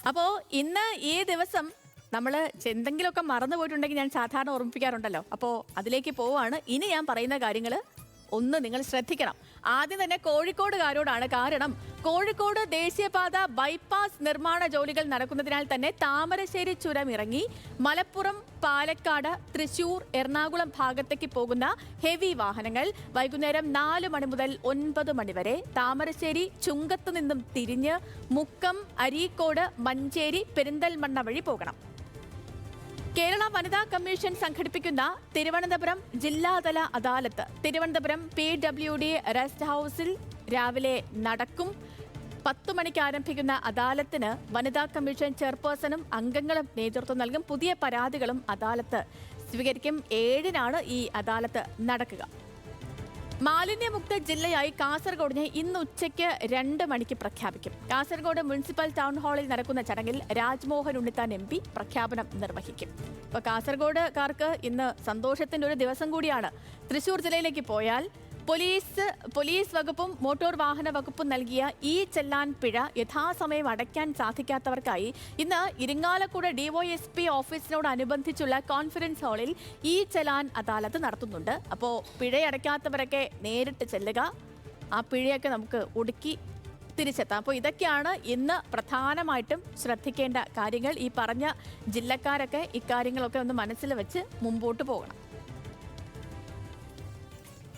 അപ്പോൾ ഇന്ന് ഈ ദിവസം നമ്മൾ എന്തെങ്കിലുമൊക്കെ മറന്നു പോയിട്ടുണ്ടെങ്കിൽ ഞാൻ സാധാരണ ഓർമ്മിപ്പിക്കാറുണ്ടല്ലോ. അപ്പോൾ അതിലേക്ക് പോവാണ്. ഇനി ഞാൻ പറയുന്ന കാര്യങ്ങൾ ഒന്ന് നിങ്ങൾ ശ്രദ്ധിക്കണം. ആദ്യം തന്നെ കോഴിക്കോടുകാരോടാണ്. കാരണം കോഴിക്കോട് ദേശീയപാത ബൈപ്പാസ് നിർമ്മാണ ജോലികൾ നടക്കുന്നതിനാൽ തന്നെ താമരശ്ശേരി ചുരം ഇറങ്ങി മലപ്പുറം, പാലക്കാട്, തൃശൂർ, എറണാകുളം ഭാഗത്തേക്ക് പോകുന്ന ഹെവി വാഹനങ്ങൾ വൈകുന്നേരം 4 മണി മുതൽ 9 മണി വരെ താമരശ്ശേരി ചുങ്കത്ത് നിന്നും തിരിഞ്ഞ് മുക്കം, അരീക്കോട്, മഞ്ചേരി, പെരിന്തൽമണ്ണ വഴി പോകണം. കേരള വനിതാ കമ്മീഷൻ സംഘടിപ്പിക്കുന്ന തിരുവനന്തപുരം ജില്ലാതല അദാലത്ത് തിരുവനന്തപുരം PWD റെസ്റ്റ് ഹൌസിൽ രാവിലെ നടക്കും. 10 മണിക്ക് ആരംഭിക്കുന്ന അദാലത്തിന് വനിതാ കമ്മീഷൻ ചെയർപേഴ്സണും അംഗങ്ങളും നേതൃത്വം നൽകും. പുതിയ പരാതികളും അദാലത്ത് സ്വീകരിക്കും. 7-നാണ് ഈ അദാലത്ത് നടക്കുക. മാലിന്യമുക്ത ജില്ലയായി കാസർഗോഡിനെ ഇന്ന് ഉച്ചയ്ക്ക് 2 മണിക്ക് പ്രഖ്യാപിക്കും. കാസർഗോഡ് മുനിസിപ്പൽ ടൗൺ ഹാളിൽ നടക്കുന്ന ചടങ്ങിൽ രാജ്മോഹൻ ഉണ്ണിത്താൻ MP പ്രഖ്യാപനം നിർവഹിക്കും. അപ്പോൾ കാസർഗോഡുകാർക്ക് ഇന്ന് സന്തോഷത്തിന്റെ ഒരു ദിവസം കൂടിയാണ്. തൃശൂർ ജില്ലയിലേക്ക് പോയാൽ പോലീസ് വകുപ്പും മോട്ടോർ വാഹന വകുപ്പും നൽകിയ ഈ ചെല്ലാൻ പിഴ യഥാസമയം അടയ്ക്കാൻ സാധിക്കാത്തവർക്കായി ഇന്ന് ഇരിങ്ങാലക്കുട DYSP ഓഫീസിനോടനുബന്ധിച്ചുള്ള കോൺഫറൻസ് ഹാളിൽ ഈ ചെല്ലാൻ അദാലത്ത് നടത്തുന്നുണ്ട്. അപ്പോൾ പിഴയടയ്ക്കാത്തവരൊക്കെ നേരിട്ട് ചെല്ലുക. ആ പിഴയൊക്കെ നമുക്ക് ഒടുക്കി തിരിച്ചെത്താം. അപ്പോൾ ഇതൊക്കെയാണ് ഇന്ന് പ്രധാനമായിട്ടും ശ്രദ്ധിക്കേണ്ട കാര്യങ്ങൾ. ഈ പറഞ്ഞ ജില്ലക്കാരൊക്കെ ഇക്കാര്യങ്ങളൊക്കെ ഒന്ന് മനസ്സിൽ വെച്ച് മുമ്പോട്ട് പോകണം.